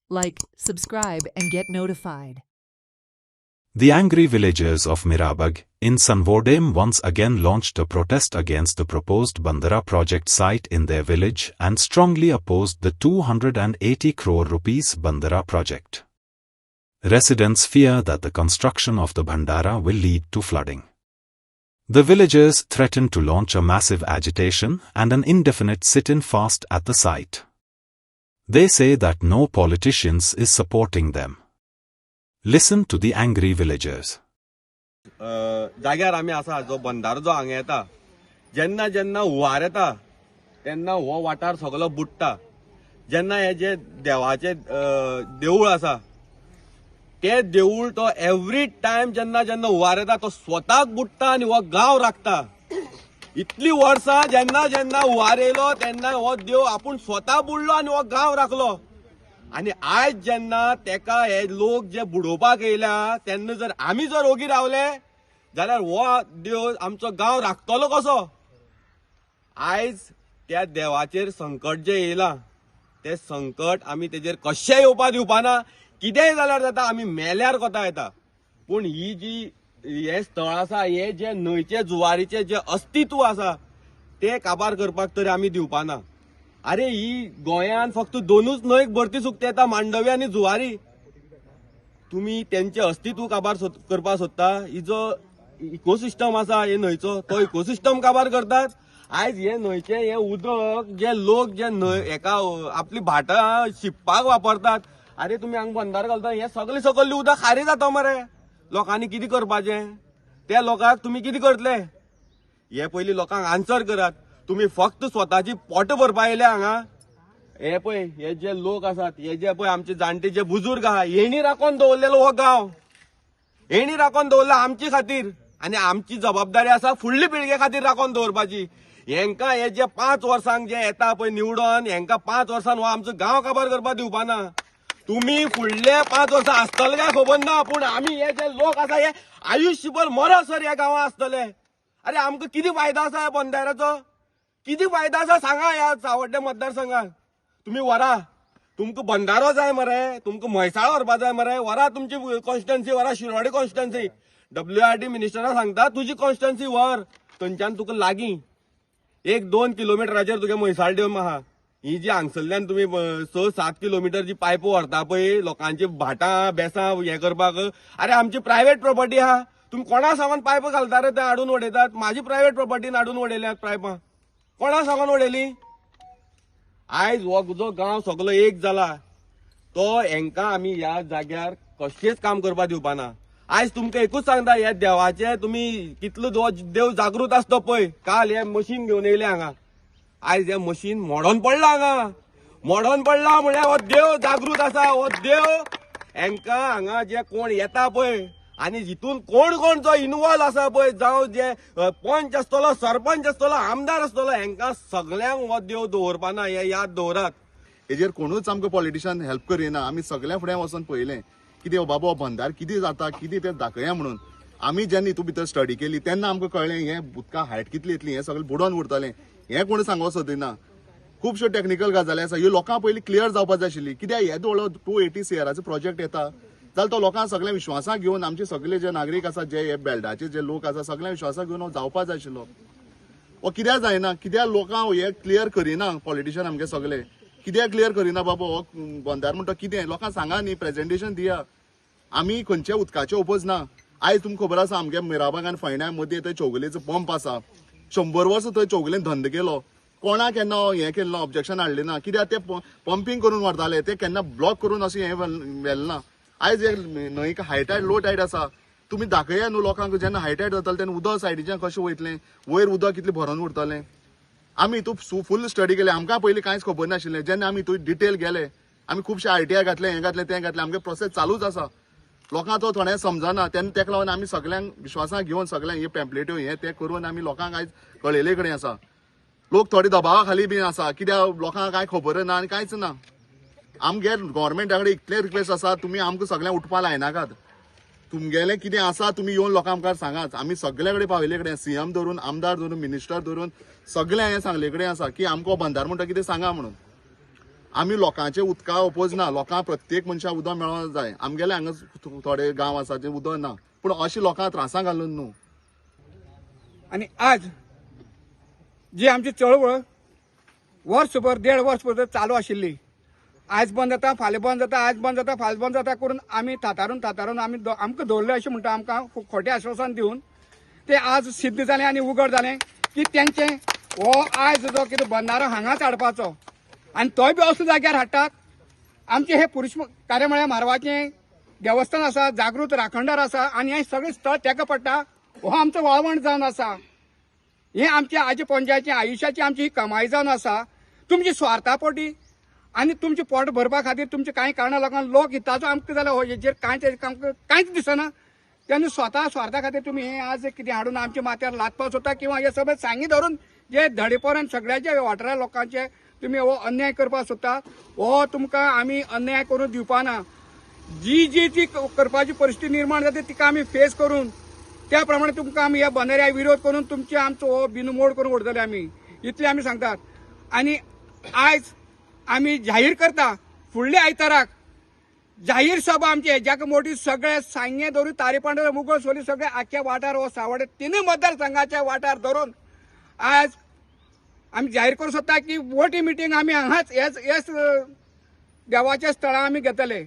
Like, subscribe, and get notified. The angry villagers of Mirabag, in Sanvodem once again launched a protest against the proposed Bandara project site in their village and strongly opposed the 280 crore rupees Bandara project. Residents fear that the construction of the Bandara will lead to flooding. The villagers threatened to launch a massive agitation and an indefinite sit-in fast at the site. They say that no politicians is supporting them. Listen to the angry villagers. जाग्यार आमी आसा जो बंधारो जो हांगा येता जेन्ना जेन्ना हुंवार येता तेन्ना हो वाठार सगळो बुडटा जेन्ना हे जे देवाचे देऊळ आसा ते देऊळ तो एवरी टाइम जेन्ना जेन्ना हुंवार येता तो स्वताक बुडटा आनी हो गांव राखता इतली वर्सां जेन्ना जेन्ना हुंवार येयलो तेन्ना हो देव आपूण स्वता बुडलो आनी हो गांव राखलो आणि आज जेन्ना तेका हे लोक जे बुडोवपाक येयल्या तेन्ना जर आमी जर ओगी रावले जाल्यार हो देव आमचो गांव राखतलो कसो आज त्या देवाचेर संकट जे येयला ते संकट आमी तेजेर कशेंय येवपा दिवपाना कितेंय जाल्यार जाता आमी मेल्यार कोता येता पूण ही जी हे स्थळ आसा हे जे न्हंयचे जुवारीचे जे अस्तित्व आसा ते काबार करपाक तरी आमी दिवपाना अरे ही गोंयान फक्त दोनूच न्हंयक भरती सुकते येता मांडवी आनी जुवारी तुम्ही त्यांचे अस्तित्व काबार करपाक सोदता ही जो इकोसिस्टम आसा हे न्हंयचो तो इकोसिस्टम काबार करतात आज हे न्हंयचे हे उदक जे लोक जे एका आपली भाटां शिंपपाक वापरतात अरे तुम्ही हांगा बंदार घालता हे सगळे सकयल्ली उदक खारी जाता मरे लोकांनी कितें करपाचें त्या लोकांक तुम्ही कितें करतले हे पयलीं लोकांक आन्सर करात तुम्ही फक्त स्वताची पोट भरपा येयले हांगा हे पळय हे जे लोक आसात हे जे पळय आमचे जाणटे जे बुजुर्ग आहा हेणी राखोन दवरलेलो हो गांव हेणी राखोन दवरला आमचे खातीर आनी आमची जबाबदारी आसा फुडली पिळगे खातीर राखोन दवरपाची हेंका हे जे 5 वर्सांक जे येता पळय निवडून हेंका 5 वर्सान हो आमचो गांव काबार करपाक दिवपाना तुम्ही फुडले 5 वर्सां आसतले काय खबर ना पूण आमी हे जे लोक आसा हे आयुश्यभर मरसर ह्या गांवां आसतले अरे आमकां कितें फायदो आसा ह्या बंधाऱ्याचो किती फायदा आसा सांगा या सावड्डे मतदारसंघात तुम्ही वरा तुमकां बंधारो जाय मरे तुमकां म्हैसाळ व्हरपा जाय मरे वरा तुमची कॉन्स्टिट्युएन्सी वरा शिरोडे कॉन्स्टिट्युएन्सी WRD मिनिस्टरा सांगता तुजी कॉन्स्टिट्युएन्सी व्हर थंयच्यान तुका लागीं 1-2 किलोमिटराचेर तुगे म्हैसाळ डेम आहा ही जी हांगसरल्यान तुम्ही 6-7 किलोमिटर जी पायप व्हरता पळय लोकांची भाटां बेसां हे करपाक अरे आमची प्रायव्हेट प्रॉपर्टी आहा तुम्ही कोणा सांगून पायप घालता रे ते हाडून उडयतात म्हाजी प्रायव्हेट प्रॉपर्टीन हाडून उडयल्यात पायपां कोणा सांगून उडयली आयज हो जो गांव सगळो एक जाला तो हेंका आमी ह्या जाग्यार कशेंच काम करपाक दिवपाना आयज तुमकां एकूच सांगता ह्या देवाचे तुम्ही कितलो देव जागृत आसतो पळय काल हे मशीन घेवन येयले हांगा आयज हे मशीन मोडोन पडला हांगा मोडोन पडला म्हळ्यार हो देव जागृत आसा हो देव हेंका हांगा जे कोण येता पळय आणि जितून कोण कोण जो इन्वॉल्व आसा पळय जावं जे पंच आसतलो सरपंच आसतलो आमदार आसतलो हेंका सगळ्यांक हो देव दवरपाना हे याद दवरात हेजेर कोणूच आमकां पॉलिटिशियन हेल्प करिना आमी सगळ्या फुडें वचून पळयलें कितें बाबा बंधार कितें जाता कितें तें दाखया म्हणून आमी जेन्ना हितून भितर स्टडी केली तेन्ना आमकां कळ्ळें हें उदका हायट कितली येतली हें सगळें बुडोवन उरतलें हें कोण सांगो सोदिना खुबश्यो टॅक्निकल गजाली आसा ह्यो लोकांक पयलीं क्लियर जावपाक जाय आशिल्ली कित्याक हे दोळो 280 CRाचो प्रोजेक्ट येता जाल्यार तो लोकांक सगळ्या विश्वासाक घेवन आमचे सगळे जे नागरीक आसा जे हे बेल्टाचे जे लोक आसा सगळ्या विश्वासाक घेवन जावपाक जाय आशिल्लो हो कित्याक जायना कित्याक लोकांक हे क्लियर करिना पॉलिटिशियन आमगे सगळे कित्याक क्लियर करिना बाबा हो बंधार म्हणटा कितें लोकांक सांगा न्ही प्रेजेंटेशन दिया आमी खंयच्या उदकाचे ओपोज ना आयज तुमकां खबर आसा आमगे मिराबाग आनी फोंड्या मदीं थंय चौगुलेचो पंप आसा 100 वर्सां थंय चौगुलेन धंदो केलो कोणाक केन्ना हें केल्लो ऑब्जेक्शन हाडलें ना कित्याक ते पंपींग करून व्हरताले ते केन्ना ब्लॉक करून अशें हें व्हेलें ना आयज एक न्हंयक हाय टायड लो टायड आसा तुमी दाखया न्हू लोकांक जेन्ना हाय टायड जातालें तेन्ना उदक सायडीच्यान कशें वयतलें वयर उदक कितलें भरोन उरतलें आमी तूं फूल स्टडी केलें आमकां पयलीं कांयच खबर नाशिल्लें जेन्ना आमी थंय डिटेल गेले आमी खुबशे RTI घातले हें घातलें तें घातलें आमगे प्रोसेस चालूच आसा लोकांक तो थोडें समजना तेन्ना तेका लागून आमी सगळ्यांक विश्वासाक घेवन सगळ्यांक हे पॅम्पलेट्यो हें तें करून आमी लोकांक आयज कळयले कडेन आसा लोक थोडे दबावा खाली बी आसा कित्याक लोकांक कांय खबर ना आनी कांयच ना आमगे गव्हर्मेंटा कडेन इतलें रिक्वेस्ट आसा तुमी आमकां सगळ्यांक उठपा लायनाकात तुमगेलें कितें आसा तुमी येवन लोकांक आमकां सांगात आमी सगळे कडेन पावयले कडेन CM धरून आमदार धरून मिनिस्टर धरून सगळें हें सांगले कडेन आसा की आमकां बंधार म्हणटा कितें सांगा म्हणून आमी लोकांचे उदका ओपोज ना, लोकांक प्रत्येक मनशाक उदक मेळोंक जाय. आमगेले हांगा थोडे गांव आसा जे उदक ना, पूण अशी लोकांक त्रासां घालून न्हू. आणि आज जी आमची चळवळ वर्सभर 1.5 वर्स चालू आशिल्ली, आज बंद जाता फाल्यां बंद जाता, आज बंद जाता फाल्यां बंद जाता करून आमी तातारून आमी आमकां दवरलें अशें म्हणटा आमकां खोटें आश्वासन दिवन ते आज सिद्ध जालें आनी उघड जालें की तेंचे हो आज जो कितें बंधारो हांगाच हाडपाचो आनी तोय बी असल्या जाग्यार हाडटात. आमचे हे पुरुष कार्यामळ्या म्हारवाचें देवस्थान आसा, जागृत राखणदार आसा आनी हें सगळें स्थळ तेका पडटा. हो आमचो वाळवंट जावन आसा. हे आमच्या आजी पणज्याची आयुश्याची आमची ही कमाई जावन आसा. तुमची स्वार्थापोटी आनी तुमचे पोट भरपा खातीर तुमचे कांय कारणां लागून लोक हिताचो आमकां जाल्यार हो हेजेर कांयच दिसना. तेन्ना स्वता स्वार्था खातीर तुमी हे आज कितें हाडून आमच्या माथ्यार लादपाक सोदता किंवा हे सगळें सांगी धरून जे धडेपरान सगळ्याचे वाठारा लोकांचे तुमी हो अन्याय करपाक सोदता. हो तुमकां आमी अन्याय करून दिवपाना. जी ती करपाची परिस्थिती निर्माण जाता तिका आमी फेस करून त्या प्रमाणे तुमकां आमी ह्या बंधाऱ्या विरोध करून तुमचे आमचो हो बिनमोड करून उडतले आमी, इतले आमी सांगतात. आनी आयज आमी जाहीर करता फुडल्या आयताराक जाहीर सभा आमची हेज्याक मोठी सगळे सांगे धरून तारीपांडर मुगळ सोली सगळे आख्या वाठार हो सावडे 3 मतदारसंघाच्या वाठार धरून आज आमी जाहीर करूं सोदता की मोठी मिटींग आमी हांगाच हेच देवाच्या स्थळार आमी घेतले.